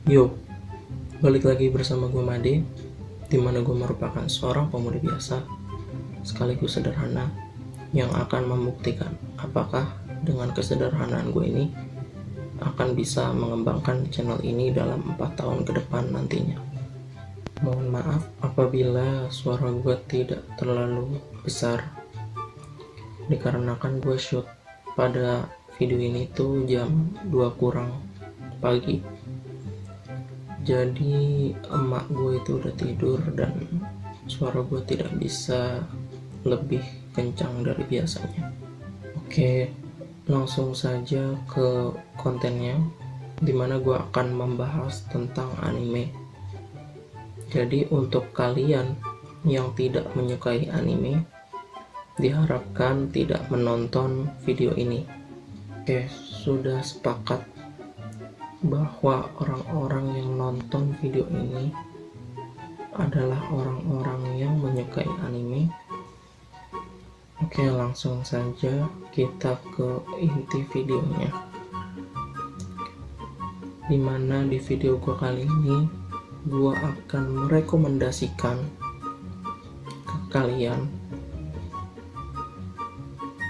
Yo, balik lagi bersama gue Made, dimana gue merupakan seorang pemuda biasa, sekaligus sederhana, yang akan membuktikan apakah dengan kesederhanaan gue ini akan bisa mengembangkan channel ini dalam 4 tahun ke depan nantinya. Mohon maaf apabila suara gue tidak terlalu besar, dikarenakan gue shoot pada video ini tuh jam 2 kurang pagi. Jadi emak gue itu udah tidur dan suara gue tidak bisa lebih kencang dari biasanya. Oke, langsung saja ke kontennya, dimana gue akan membahas tentang anime. Jadi untuk kalian yang tidak menyukai anime, diharapkan tidak menonton video ini. Oke, sudah sepakat bahwa orang-orang yang nonton video ini adalah orang-orang yang menyukai anime. Oke, langsung saja kita ke inti videonya, dimana di video gue kali ini gue akan merekomendasikan ke kalian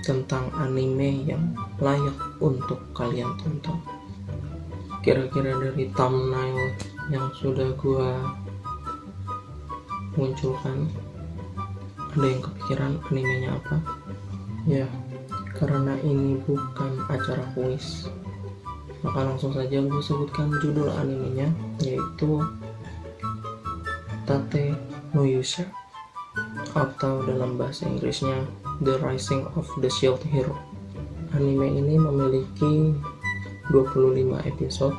tentang anime yang layak untuk kalian tonton. Kira-kira dari thumbnail yang sudah gua munculkan, ada yang kepikiran animenya apa? Ya, karena ini bukan acara kuis, maka langsung saja gue sebutkan judul animenya, yaitu Tate no Yusha, atau dalam bahasa Inggrisnya The Rising of the Shield Hero. Anime ini memiliki 25 episode,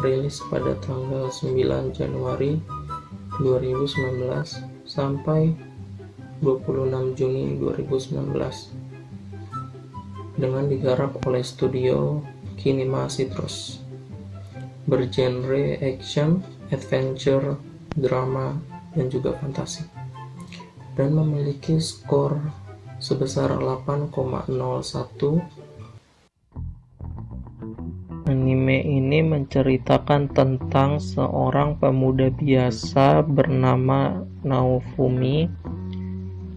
rilis pada tanggal 9 Januari 2019 sampai 26 Juni 2019, dengan digarap oleh studio Kinema Citrus, bergenre action, adventure, drama, dan juga fantasi, dan memiliki skor sebesar 8,01. Anime ini menceritakan tentang seorang pemuda biasa bernama Naofumi.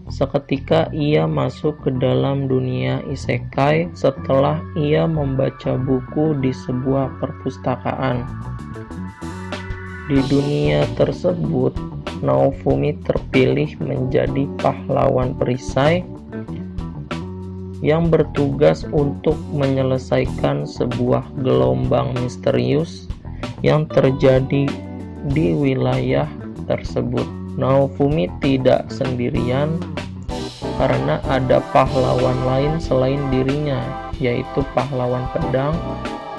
Seketika ia masuk ke dalam dunia isekai setelah ia membaca buku di sebuah perpustakaan. Di dunia tersebut, Naofumi terpilih menjadi pahlawan perisai yang bertugas untuk menyelesaikan sebuah gelombang misterius yang terjadi di wilayah tersebut. Naofumi tidak sendirian karena ada pahlawan lain selain dirinya, yaitu pahlawan pedang,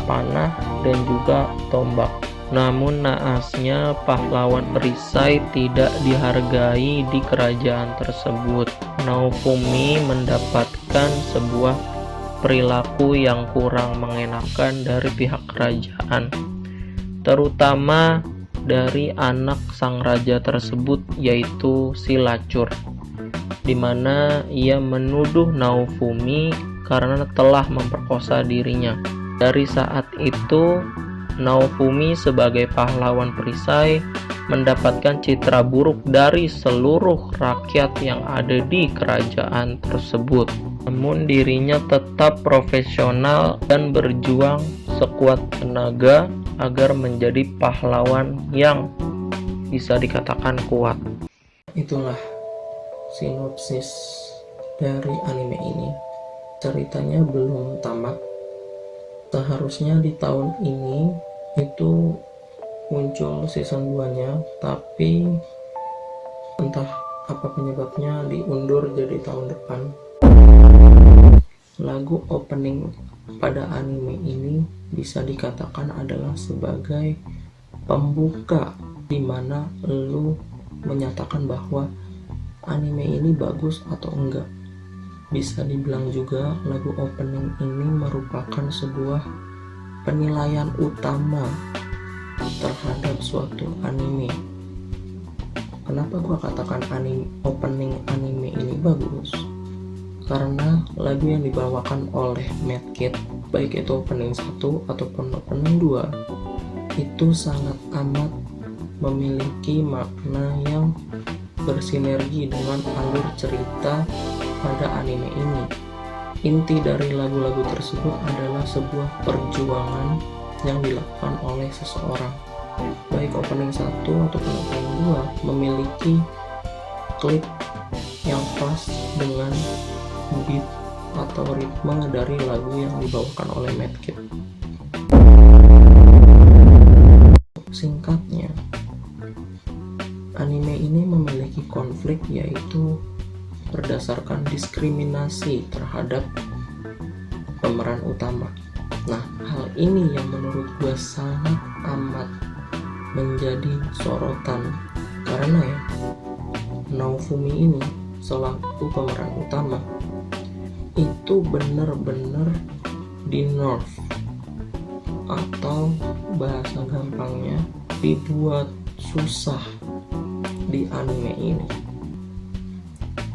panah, dan juga tombak. Namun naasnya pahlawan perisai tidak dihargai di kerajaan tersebut. Naofumi mendapatkan sebuah perilaku yang kurang mengenakan dari pihak kerajaan, terutama dari anak sang raja tersebut, yaitu si Lacur, di mana ia menuduh Naofumi karena telah memperkosa dirinya. Dari saat itu, Naofumi sebagai pahlawan perisai mendapatkan citra buruk dari seluruh rakyat yang ada di kerajaan tersebut. Namun dirinya tetap profesional dan berjuang sekuat tenaga agar menjadi pahlawan yang bisa dikatakan kuat. Itulah sinopsis dari anime ini. Ceritanya belum tamat. Seharusnya di tahun ini itu muncul season 2-nya, tapi entah apa penyebabnya diundur jadi tahun depan. Lagu opening pada anime ini bisa dikatakan adalah sebagai pembuka, dimana lu menyatakan bahwa anime ini bagus atau enggak. Bisa dibilang juga lagu opening ini merupakan sebuah penilaian utama terhadap suatu anime. Kenapa gua katakan opening anime ini bagus? Karena lagu yang dibawakan oleh Medkit, baik itu opening 1 ataupun opening 2, itu sangat amat memiliki makna yang bersinergi dengan alur cerita pada anime ini. Inti dari lagu-lagu tersebut adalah sebuah perjuangan yang dilakukan oleh seseorang. Baik opening 1 ataupun opening 2 memiliki klip yang pas dengan beat atau ritme dari lagu yang dibawakan oleh Medkit. Singkatnya, anime ini memiliki konflik, yaitu berdasarkan diskriminasi terhadap pemeran utama. Nah, hal ini yang menurut gue sangat amat menjadi sorotan, karena ya Naofumi ini selaku pemeran utama itu benar-benar di nerf, atau bahasa gampangnya dibuat susah di anime ini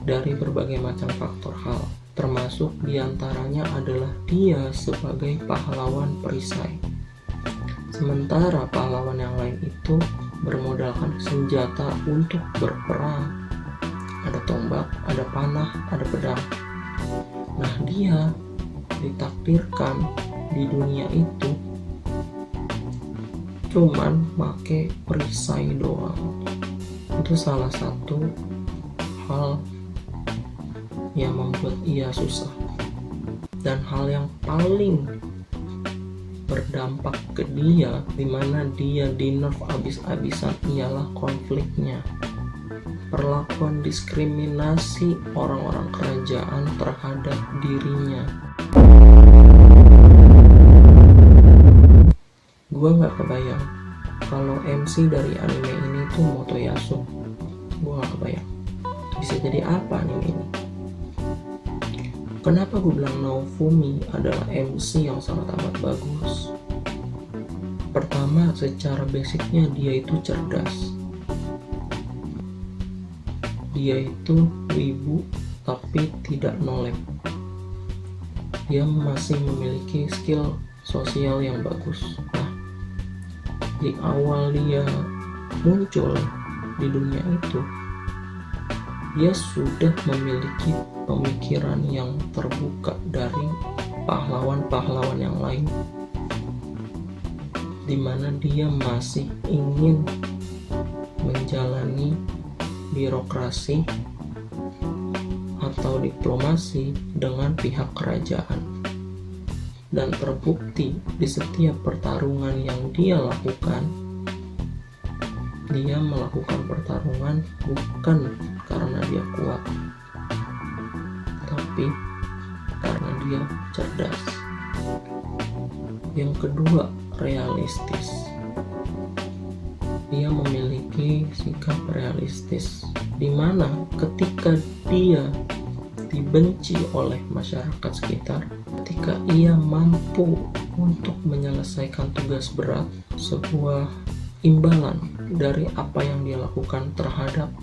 dari berbagai macam faktor hal, termasuk diantaranya adalah dia sebagai pahlawan perisai, sementara pahlawan yang lain itu bermodalkan senjata untuk berperang. Ada tombak, ada panah, ada pedang. Nah, dia ditakdirkan di dunia itu cuman make perisai doang. Itu salah satu hal yang membuat ia susah. Dan hal yang paling berdampak ke dia, dimana dia di nerf abis-abisan, ialah konfliknya, perlakuan diskriminasi orang-orang kerajaan terhadap dirinya. Gue gak kebayang kalau MC dari anime ini tuh Motoyasu. Gue gak kebayang bisa jadi apa anime ini. Kenapa gue bilang Naofumi adalah MC yang sangat amat bagus? Pertama, secara basicnya dia itu cerdas. Dia itu wibu tapi tidak nolep. Dia masih memiliki skill sosial yang bagus. Nah, di awal dia muncul di dunia itu, dia sudah memiliki pemikiran yang terbuka dari pahlawan-pahlawan yang lain, di mana dia masih ingin menjalani birokrasi atau diplomasi dengan pihak kerajaan. Dan terbukti di setiap pertarungan yang dia lakukan, dia melakukan pertarungan bukan karena dia kuat, tapi karena dia cerdas. Yang kedua, realistis. Dia memiliki sikap realistis, di mana ketika dia dibenci oleh masyarakat sekitar, ketika ia mampu untuk menyelesaikan tugas berat, sebuah imbalan dari apa yang dia lakukan terhadap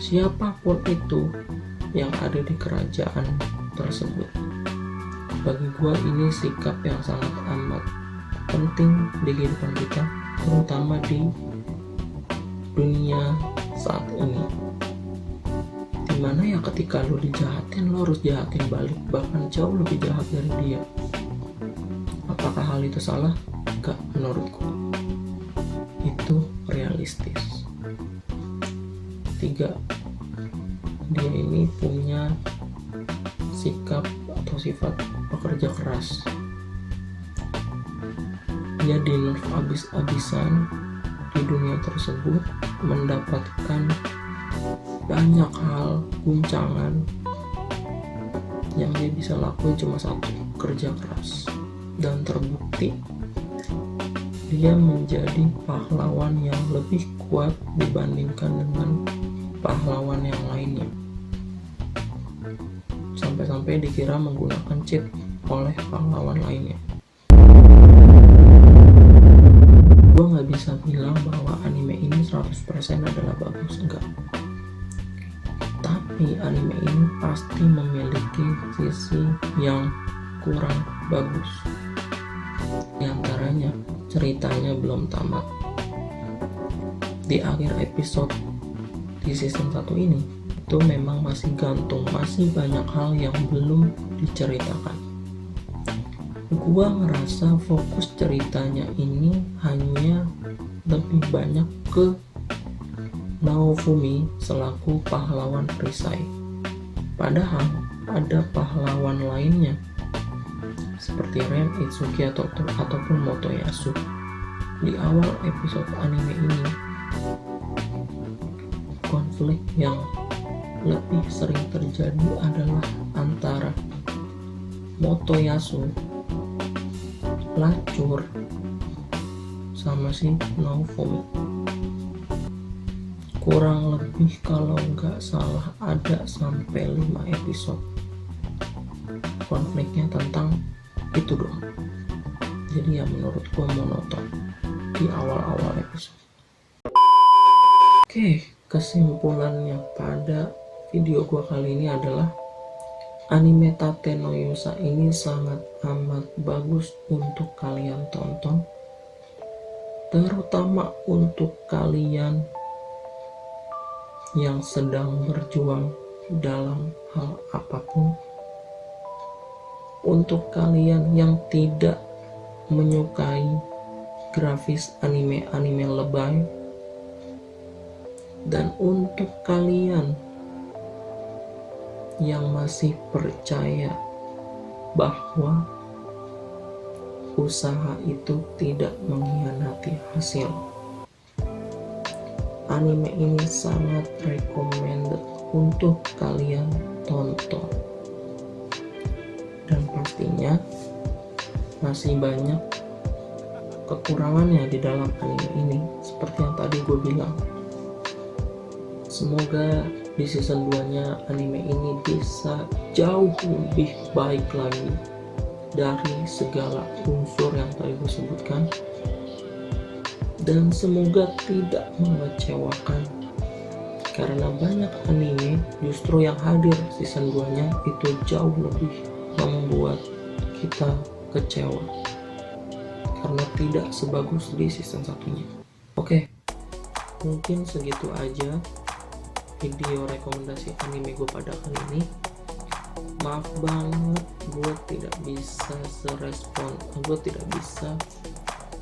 siapapun itu yang ada di kerajaan tersebut. Bagi gua ini sikap yang sangat amat penting di kehidupan kita, terutama di dunia saat ini, dimana ya ketika lo dijahatin, lo harus jahatin balik, bahkan jauh lebih jahat dari dia. Apakah hal itu salah? Enggak, menurutku itu realistis. 3, dia ini punya sikap atau sifat pekerja keras. Dia di nerf abis-abisan di dunia tersebut, mendapatkan banyak hal, guncangan. Yang dia bisa lakuin cuma satu, kerja keras. Dan terbukti dia menjadi pahlawan yang lebih kuat dibandingkan dengan pahlawan yang lainnya. Sampai-sampai dikira menggunakan cheat oleh pahlawan lainnya. Gue gak bisa bilang bahwa anime ini 100% adalah bagus, enggak. Tapi anime ini pasti memiliki sisi yang kurang bagus. Di antaranya ceritanya belum tamat. Di akhir episode di season 1 ini itu memang masih gantung, masih banyak hal yang belum diceritakan. Gua ngerasa fokus ceritanya ini hanya lebih banyak ke Naofumi selaku pahlawan perisai. Padahal ada pahlawan lainnya seperti Ren, Itsuki ataupun Motoyasu. Di awal episode anime ini, konflik yang lebih sering terjadi adalah antara Motoyasu, pelacur, sama si Naofumi. Kurang lebih kalau nggak salah ada sampai 5 episode konfliknya tentang itu doang. Jadi ya menurut gua monoton di awal-awal episode. Oke, kesimpulannya pada video gua kali ini adalah anime Tate no Yusa ini sangat amat bagus untuk kalian tonton, terutama untuk kalian yang sedang berjuang dalam hal apapun. Untuk kalian yang tidak menyukai grafis anime-anime lebay, dan untuk kalian yang masih percaya bahwa usaha itu tidak mengkhianati hasil, anime ini sangat recommended untuk kalian tonton. Dan pastinya masih banyak kekurangannya di dalam anime ini, seperti yang tadi gue bilang. Semoga di season 2 nya anime ini bisa jauh lebih baik lagi dari segala unsur yang tadi gue sebutkan, dan semoga tidak mengecewakan, karena banyak anime justru yang hadir season 2 nya itu jauh lebih membuat kita kecewa karena tidak sebagus di season 1 nya. Oke, mungkin segitu aja video rekomendasi anime gue pada kali ini. Maaf banget gue tidak bisa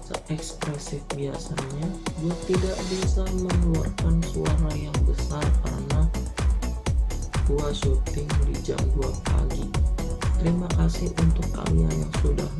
seekspresif biasanya. Gue tidak bisa mengeluarkan suara yang besar karena gue syuting di jam 2 pagi. Terima kasih untuk kalian yang sudah